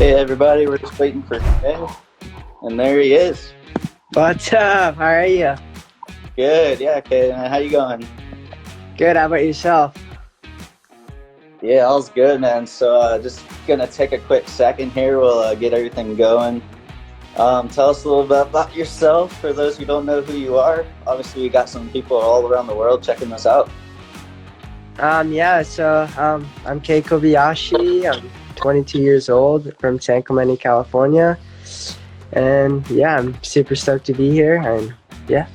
Hey everybody, we're just waiting for Kei, and there he is. What's up? How are you? Good, yeah, Kei, man, how you going? Good. How about yourself? Yeah, all's good, man. So just gonna take a quick second here. We'll get everything going. Tell us a little bit about yourself for those who don't know who you are. Obviously, we got some people all around the world checking this out. I'm Kei Kobayashi. I'm 22 years old from San Clemente, California. And yeah, I'm super stoked to be here. And yeah.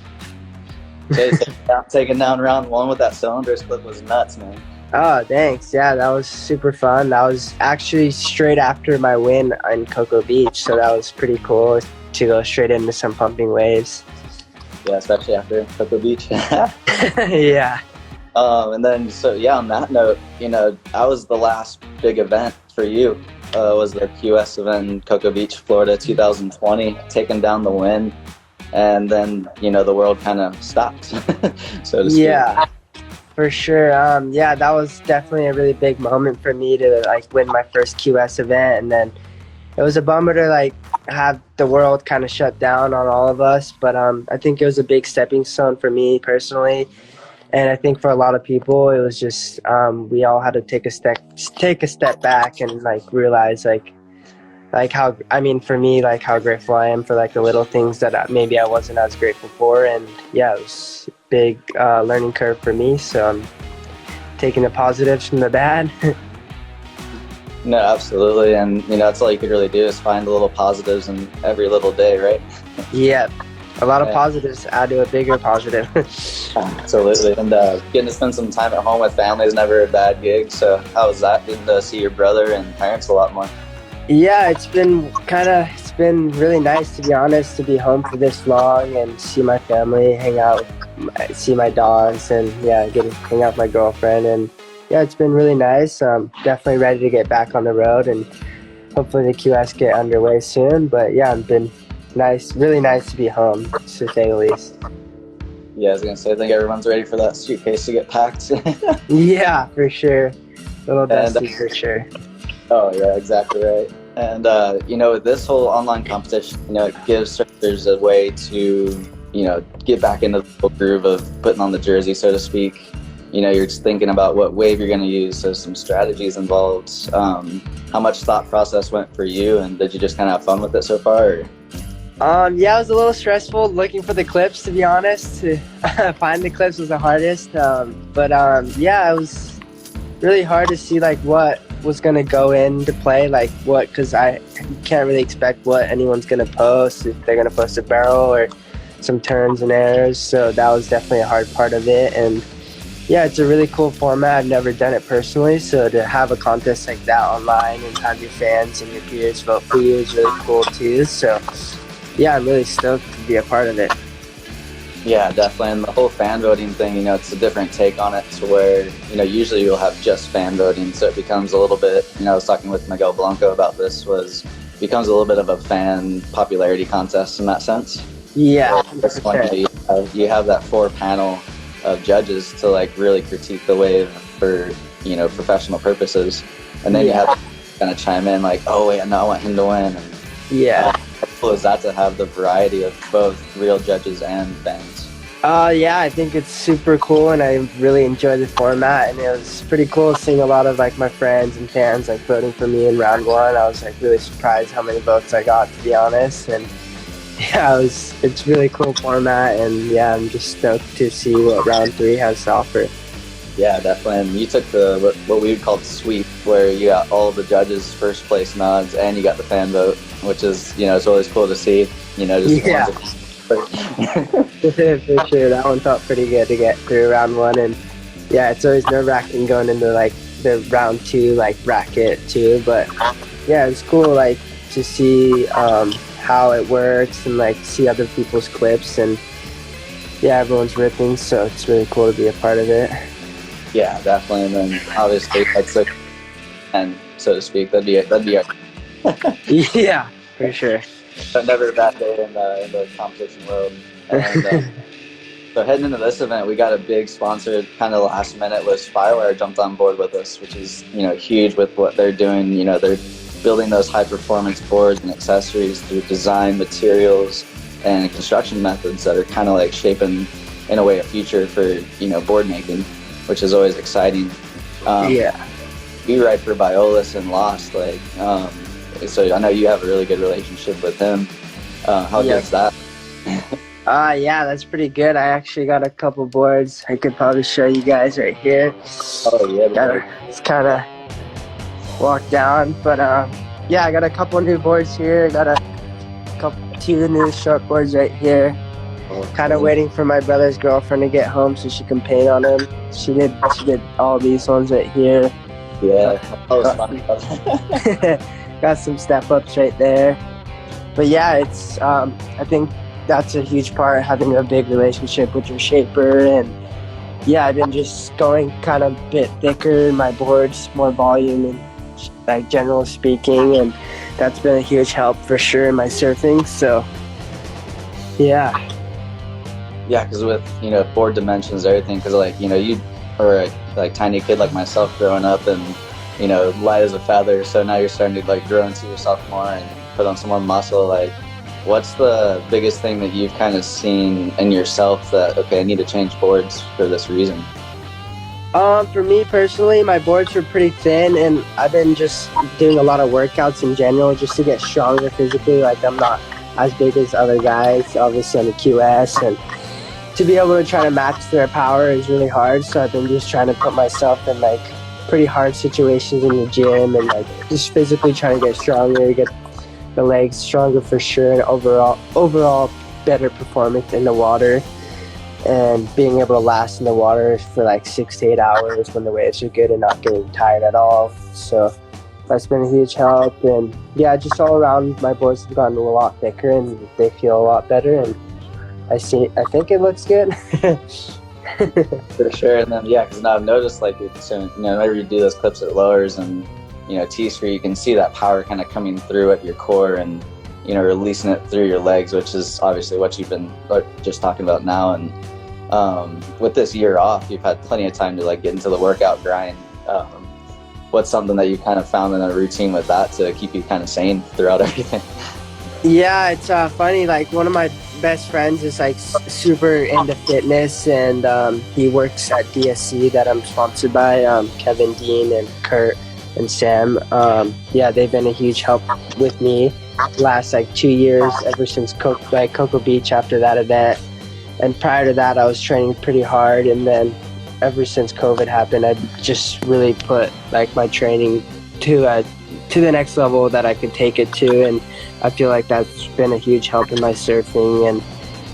Okay, taking down round one with that cylinders clip was nuts, man. Oh, thanks. Yeah, that was super fun. That was actually straight after my win in Cocoa Beach. So that was pretty cool to go straight into some pumping waves. Yeah, especially after Cocoa Beach. Yeah. And then, so yeah, on that note, I was the last big event for you. Was the QS event in Cocoa Beach, Florida, 2020, taking down the win. And then, the world kind of stopped, so to speak. Yeah, for sure. That was definitely a really big moment for me to win my first QS event. And then it was a bummer to have the world kind of shut down on all of us. But I think it was a big stepping stone for me personally. And I think for a lot of people, it was just we all had to take a step back and realize how, for me, how grateful I am for the little things that maybe I wasn't as grateful for. And yeah, it was a big learning curve for me. So I'm taking the positives from the bad. No, absolutely. And that's all you could really do is find the little positives in every little day, right? Yeah. A lot of positives add to a bigger positive. Absolutely. And getting to spend some time at home with family is never a bad gig. So how was that, getting to see your brother and parents a lot more? Yeah, it's been really nice, to be honest, to be home for this long and see my family, hang out, see my dogs, and yeah, get to hang out with my girlfriend. And yeah, it's been really nice. Definitely ready to get back on the road, and hopefully the QS get underway soon. But yeah, it's been really nice to be home, to say the least. Yeah, I was gonna say, I think everyone's ready for that suitcase to get packed. Yeah, for sure. Little dusty for sure. Oh yeah, exactly right. And with this whole online competition, it gives surfers a way to get back into the groove of putting on the jersey, so to speak. You're just thinking about what wave you're going to use, so some strategies involved. How much thought process went for you, and did you just kind of have fun with it so far? Or? Yeah, it was a little stressful looking for the clips, to be honest. To find the clips was the hardest. Yeah, it was really hard to see what was going to go into play, because I can't really expect what anyone's going to post, if they're going to post a barrel or some turns and errors. So that was definitely a hard part of it. And yeah, it's a really cool format. I've never done it personally, so to have a contest like that online and have your fans and your peers vote for you is really cool too. So yeah, I'm really stoked to be a part of it. Yeah, definitely. And the whole fan voting thing, it's a different take on it, to where, usually you'll have just fan voting. So it becomes a little bit, I was talking with Miguel Blanco about this, becomes a little bit of a fan popularity contest in that sense. Yeah. This one, you have that 4-panel of judges to really critique the wave for, professional purposes. And then you have to kind of chime in oh wait, no, I want him to win. And, how cool is that to have the variety of both real judges and fans? Yeah, I think it's super cool, and I really enjoy the format, and it was pretty cool seeing a lot of my friends and fans voting for me in round one. I was really surprised how many votes I got, to be honest. And yeah, it's really cool format, and yeah, I'm just stoked to see what round 3 has to offer. Yeah, definitely. And you took what we would call the sweep, where you got all of the judges' first place nods and you got the fan vote, which is, it's always cool to see. For sure, that one felt pretty good to get through round 1. And yeah, it's always nerve-wracking going into the round 2 bracket too. But yeah, it's cool to see how it works and see other people's clips, and yeah, everyone's ripping, so it's really cool to be a part of it. Yeah, definitely. And then obviously that's and so to speak, that'd be Yeah, for sure. But never a bad day in the competition world. And so heading into this event, we got a big sponsor kind of last minute. Was Firewire jumped on board with us, which is huge with what they're doing. They're building those high performance boards and accessories through design, materials, and construction methods that are kind of like shaping, in a way, a future for, you know, board making, which is always exciting. We write for Biolis and Lost, like, so I know you have a really good relationship with him. How good's that? Yeah, that's pretty good. I actually got a couple boards. I could probably show you guys right here. Oh yeah, it's kind of walk down, but yeah, I got a couple new boards here. Got two new short boards right here. Kind of waiting for my brother's girlfriend to get home so she can paint on them. She did all these ones right here. Yeah, got some step ups right there. But yeah, it's I think that's a huge part, having a big relationship with your shaper. And yeah, I've been just going kind of a bit thicker in my boards, more volume and like general speaking, and that's been a huge help for sure in my surfing. So yeah, because with, you know, board dimensions, everything, because like, you know, you or a like tiny kid like myself growing up and, you know, light as a feather, so now you're starting to like grow into yourself more and put on some more muscle. Like, what's the biggest thing that you've kind of seen in yourself that, okay, I need to change boards for this reason? For me personally, my boards were pretty thin, and I've been just doing a lot of workouts in general just to get stronger physically. Like, I'm not as big as other guys, obviously on the QS, and to be able to try to match their power is really hard. So I've been just trying to put myself in like pretty hard situations in the gym and like just physically trying to get stronger, get the legs stronger for sure, and overall better performance in the water, and being able to last in the water for like 6 to 8 hours when the waves are good and not getting tired at all. So that's been a huge help. And yeah, just all around, my boards have gotten a lot thicker and they feel a lot better, and I think it looks good. For sure. And then because now I've noticed, like, so, you know, whenever you do those clips at lowers and, you know, T-Street, you can see that power kind of coming through at your core and, you know, releasing it through your legs, which is obviously what you've been just talking about now. And with this year off, you've had plenty of time to like get into the workout grind. What's something that you kind of found in a routine with that to keep you kind of sane throughout everything? Yeah, it's funny. Like, one of my best friends is like super into fitness, and he works at DSC that I'm sponsored by. Kevin, Dean, and Kurt, and Sam. Yeah, they've been a huge help with me last like 2 years, ever since Cocoa Beach after that event. And prior to that, I was training pretty hard, and then ever since COVID happened, I just really put like my training to the next level that I could take it to. And I feel like that's been a huge help in my surfing, and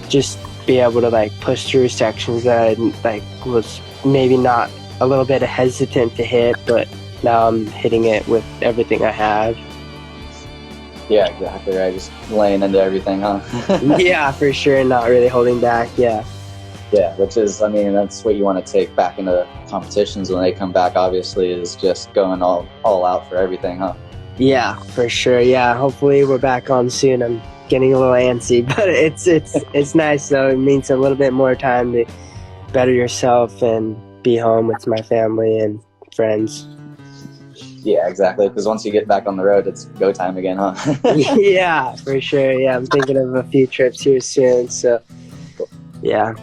just be able to like push through sections that I like was maybe not a little bit hesitant to hit, but now I'm hitting it with everything I have. Yeah, exactly right. Just laying into everything, huh? Yeah, for sure. Not really holding back. Yeah. Yeah, which is, I mean, that's what you want to take back into competitions when they come back, obviously, is just going all out for everything, huh? Yeah, for sure. Yeah, hopefully we're back on soon. I'm getting a little antsy, but it's nice though. It means a little bit more time to better yourself and be home with my family and friends. Yeah, exactly. Because once you get back on the road, it's go time again, huh? Yeah, for sure. Yeah, I'm thinking of a few trips here soon. So, yeah.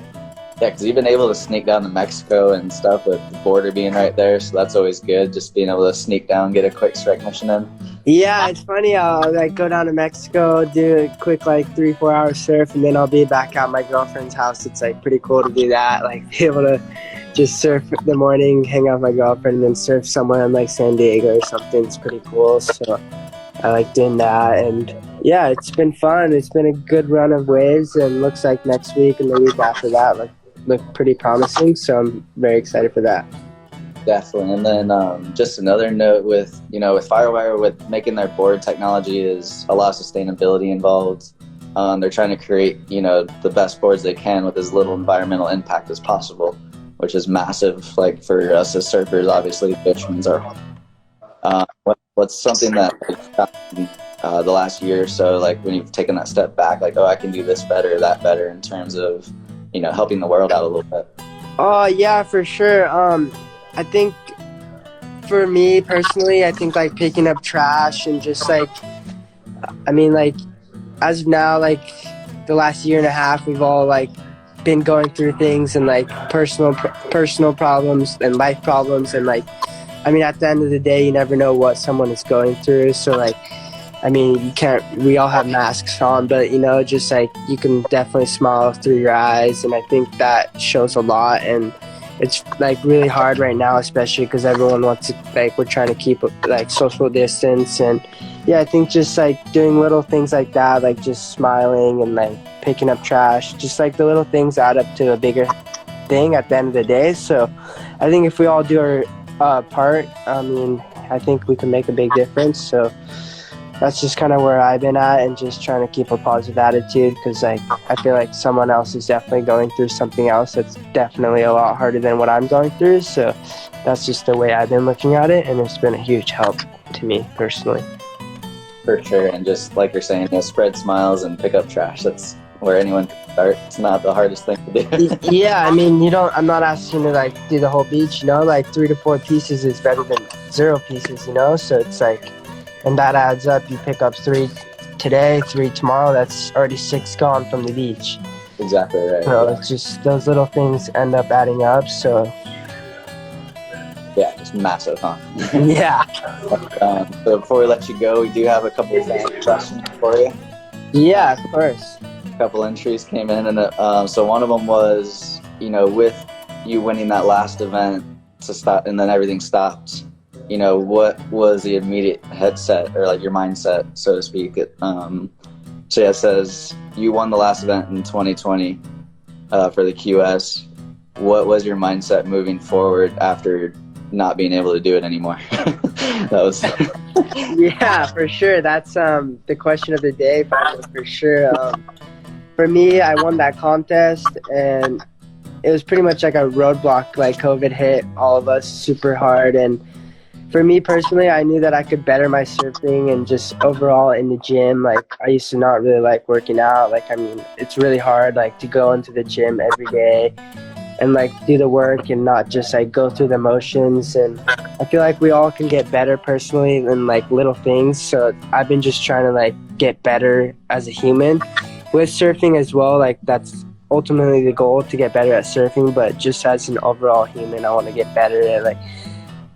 Yeah, because you've been able to sneak down to Mexico and stuff with the border being right there, so that's always good, just being able to sneak down, get a quick strike mission in. Yeah, it's funny. I'll like go down to Mexico, do a quick like 3-4 hour surf, and then I'll be back at my girlfriend's house. It's like pretty cool to do that, like be able to just surf in the morning, hang out with my girlfriend, and then surf somewhere in like San Diego or something. It's pretty cool. So I like doing that, and yeah, it's been fun. It's been a good run of waves, and looks like next week and the week after that look pretty promising. So I'm very excited for that. Definitely. And then just another note with Firewire, with making their board technology, is a lot of sustainability involved. They're trying to create, the best boards they can with as little environmental impact as possible, which is massive. Like for us as surfers, obviously, fishermen are. What's something that the last year or so, like when you've taken that step back, like, oh, I can do this better, that better, in terms of, helping the world out a little bit? Oh, yeah, for sure. I think for me personally, I think like picking up trash and just like, I mean, like as of now, like the last year and a half, we've all like been going through things and like personal problems and life problems, and like, I mean, at the end of the day, you never know what someone is going through. So like, I mean, we all have masks on, but, you know, just like you can definitely smile through your eyes. And I think that shows a lot. And it's like really hard right now, especially because everyone wants to, like, we're trying to keep like social distance. And yeah, I think just like doing little things like that, like just smiling and like picking up trash, just like the little things add up to a bigger thing at the end of the day. So I think if we all do our part, I mean, I think we can make a big difference. So that's just kind of where I've been at, and just trying to keep a positive attitude, because like I feel like someone else is definitely going through something else that's definitely a lot harder than what I'm going through. So that's just the way I've been looking at it, and it's been a huge help to me personally. For sure. And just like you're saying, spread smiles and pick up trash. That's where anyone can start. It's not the hardest thing to do. Yeah, I mean, I'm not asking to like do the whole beach, you know, like 3 to 4 pieces is better than 0 pieces, you know. So it's like, and that adds up. You pick up 3 today, 3 tomorrow, that's already 6 gone from the beach. Exactly right. So it's just those little things end up adding up. So yeah, just massive, huh? Yeah. So before we let you go, we do have a couple of questions for you. Yeah, of course. A couple entries came in, and so one of them was, you know, with you winning that last event to stop, and then everything stopped. You know, what was the immediate headset, or like your mindset, so to speak? So yeah, it says you won the last event in 2020 for the QS. What was your mindset moving forward after not being able to do it anymore? That was Yeah, for sure. That's the question of the day, for sure. For me, I won that contest, and it was pretty much like a roadblock. Like COVID hit all of us super hard, and for me personally, I knew that I could better my surfing and just overall in the gym. Like I used to not really like working out. Like, I mean, it's really hard like to go into the gym every day and like do the work and not just like go through the motions. And I feel like we all can get better personally in like little things. So I've been just trying to like get better as a human with surfing as well. Like that's ultimately the goal, to get better at surfing, but just as an overall human, I want to get better at like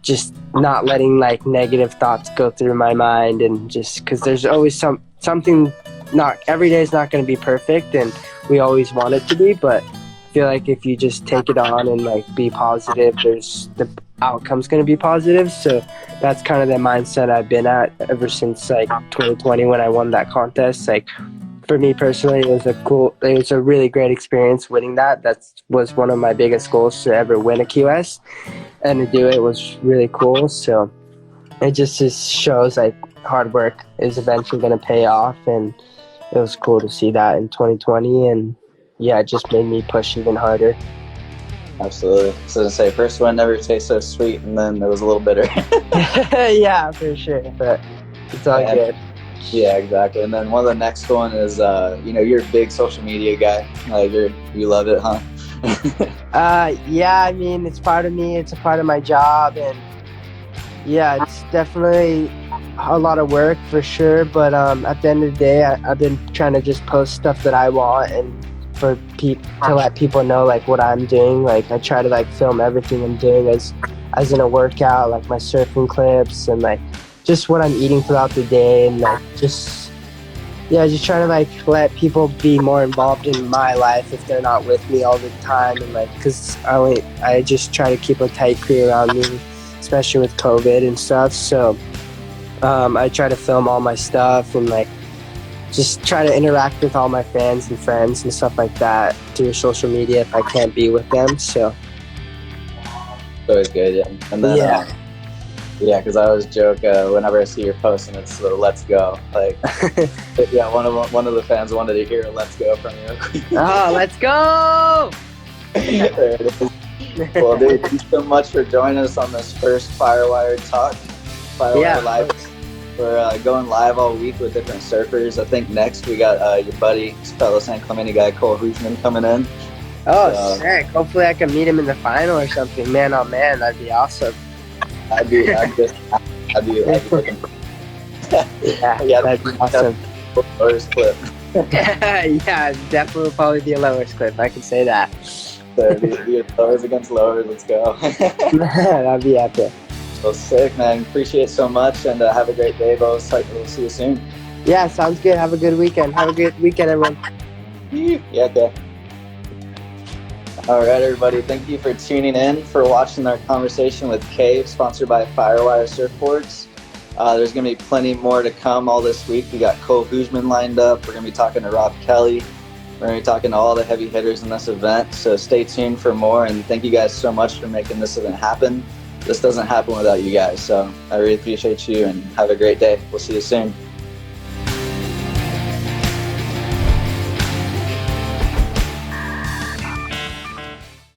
just not letting like negative thoughts go through my mind, and just because there's always something, not every day is not going to be perfect, and we always want it to be, but I feel like if you just take it on and like be positive, there's the outcome's going to be positive. So that's kind of the mindset I've been at ever since like 2020 when I won that contest. Like for me personally, it was a really great experience winning that. That was one of my biggest goals, to ever win a QS, and to do it was really cool. So it just shows like hard work is eventually going to pay off, and it was cool to see that in 2020. And yeah, it just made me push even harder. Absolutely. So to say, first one never tastes so sweet, and then it was a little bitter. Yeah, for sure, but it's all good. Yeah, exactly. And then one of the next one is, you know, you're a big social media guy. You love it, huh? Yeah, I mean, it's part of me. It's a part of my job, and yeah, it's definitely a lot of work for sure. But at the end of the day, I've been trying to just post stuff that I want, and for to let people know like what I'm doing. Like I try to like film everything I'm doing as in a workout, like my surfing clips and like just what I'm eating throughout the day, and like just trying to like let people be more involved in my life if they're not with me all the time. And like, cause I just try to keep a tight crew around me, especially with COVID and stuff. So I try to film all my stuff and like just try to interact with all my fans and friends and stuff like that through social media if I can't be with them. So it's always good, yeah. And then yeah, because I always joke whenever I see your post and it's let's go. Like, yeah, one of the fans wanted to hear a let's go from you. Oh, let's go! There it is. Well, dude, thanks so much for joining us on this first Firewire talk. Firewire Live. We're going live all week with different surfers. I think next we got your buddy, fellow San Clemente guy, Cole Hoosman, coming in. Oh, sick. Hopefully I can meet him in the final or something. Man, oh man, that'd be awesome. I'd be looking for. Yeah, that'd be awesome. Lowers clip. Yeah, definitely will probably be a lowers clip. I can say that. So the lowers against lowers. Let's go. That'd be epic. Well, sick, man. Appreciate it so much, and have a great day, both. We'll see you soon. Yeah, sounds good. Have a good weekend. Have a good weekend, everyone. Yeah, okay. All right, everybody. Thank you for tuning in, for watching our conversation with Kei, sponsored by Firewire Surfboards. There's going to be plenty more to come all this week. We got Cole Hoosman lined up. We're going to be talking to Rob Kelly. We're going to be talking to all the heavy hitters in this event. So stay tuned for more. And thank you guys so much for making this event happen. This doesn't happen without you guys. So I really appreciate you, and have a great day. We'll see you soon.